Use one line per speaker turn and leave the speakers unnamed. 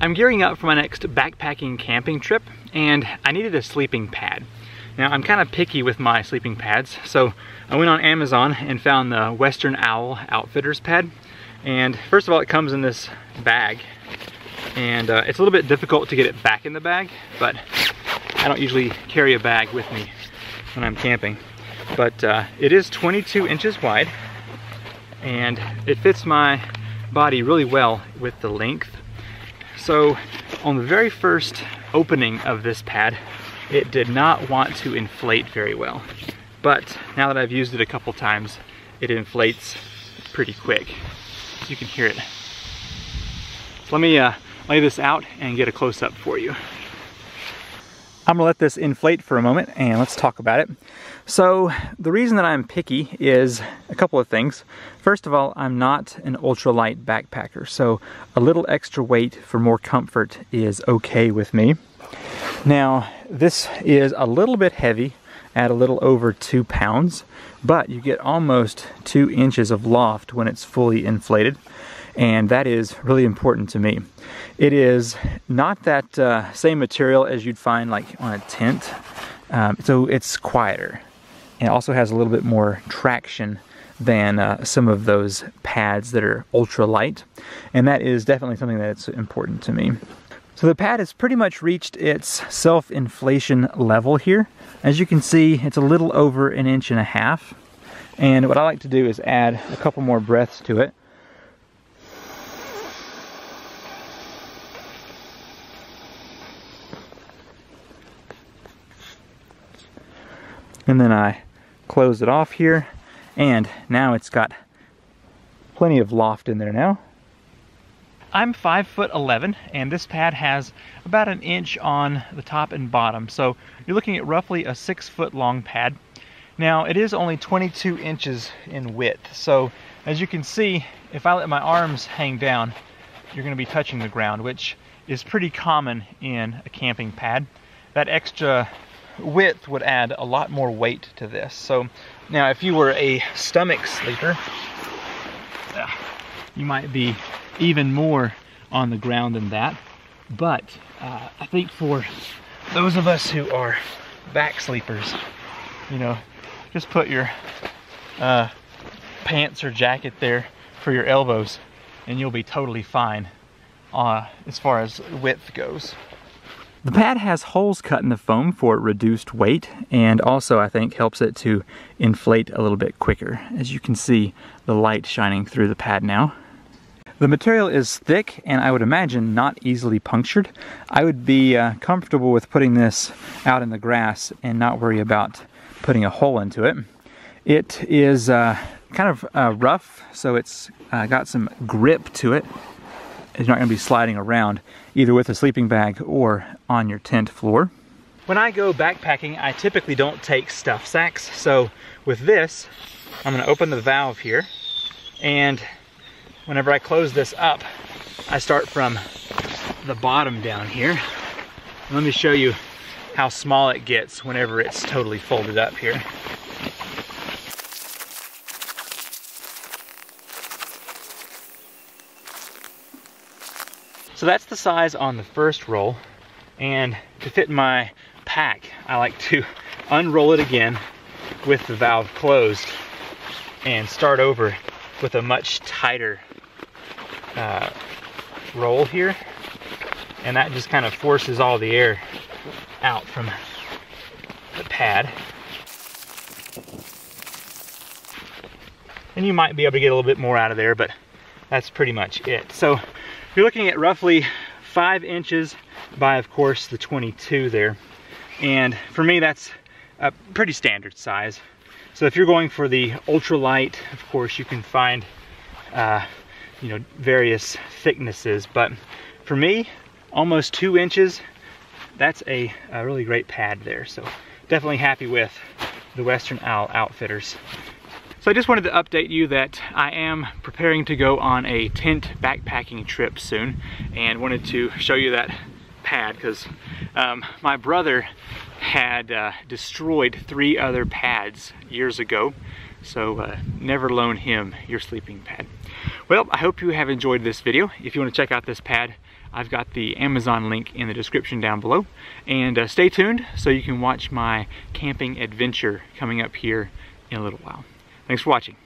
I'm gearing up for my next backpacking camping trip, and I needed a sleeping pad. Now, I'm kind of picky with my sleeping pads, so I went on Amazon and found the Western Owl Outfitters pad. And first of all, it comes in this bag, and it's a little bit difficult to get it back in the bag, but I don't usually carry a bag with me when I'm camping. But it is 22 inches wide, and it fits my body really well with the length. So on the very first opening of this pad, it did not want to inflate very well. But now that I've used it a couple times, it inflates pretty quick. You can hear it. So let me lay this out and get a close-up for you. I'm gonna let this inflate for a moment and let's talk about it. So the reason that I'm picky is a couple of things. First of all, I'm not an ultralight backpacker, so a little extra weight for more comfort is okay with me. Now, this is a little bit heavy at a little over 2 pounds, but you get almost 2 inches of loft when it's fully inflated, and that is really important to me. It is not that same material as you'd find like on a tent, so it's quieter. And it also has a little bit more traction than some of those pads that are ultra light, and that is definitely something that's important to me. So the pad has pretty much reached its self-inflation level here. As you can see, it's a little over 1.5 inches. And what I like to do is add a couple more breaths to it. And then I close it off here, and now it's got plenty of loft in there now. I'm 5'11", and this pad has about 1 inch on the top and bottom, so you're looking at roughly a 6-foot long pad. Now, it is only 22 inches in width, so as you can see, if I let my arms hang down, you're going to be touching the ground, which is pretty common in a camping pad. That extra width would add a lot more weight to this. So now, if you were a stomach sleeper, you might be even more on the ground than that. But I think for those of us who are back sleepers, you know, just put your pants or jacket there for your elbows and you'll be totally fine as far as width goes. The pad has holes cut in the foam for reduced weight, and also I think helps it to inflate a little bit quicker. As you can see, the light shining through the pad now. The material is thick and I would imagine not easily punctured. I would be comfortable with putting this out in the grass and not worry about putting a hole into it. It is kind of rough, so it's got some grip to it. It's not going to be sliding around either with a sleeping bag or on your tent floor. When I go backpacking, I typically don't take stuff sacks. So with this, I'm going to open the valve here, and whenever I close this up, I start from the bottom down here. And let me show you how small it gets whenever it's totally folded up here. So that's the size on the first roll, and to fit in my pack, I like to unroll it again with the valve closed and start over with a much tighter roll here, and that just kind of forces all the air out from the pad. And you might be able to get a little bit more out of there, but that's pretty much it. So you're looking at roughly 5 inches by, of course, the 22 there. And for me, that's a pretty standard size. So if you're going for the ultralight, of course, you can find you know, various thicknesses. But for me, almost 2 inches, that's a really great pad there. So definitely happy with the Western Owl Outfitters. So I just wanted to update you that I am preparing to go on a tent backpacking trip soon, and wanted to show you that pad because my brother had destroyed 3 other pads years ago, so never loan him your sleeping pad. Well, I hope you have enjoyed this video. If you want to check out this pad, I've got the Amazon link in the description down below. And stay tuned so you can watch my camping adventure coming up here in a little while. Thanks for watching.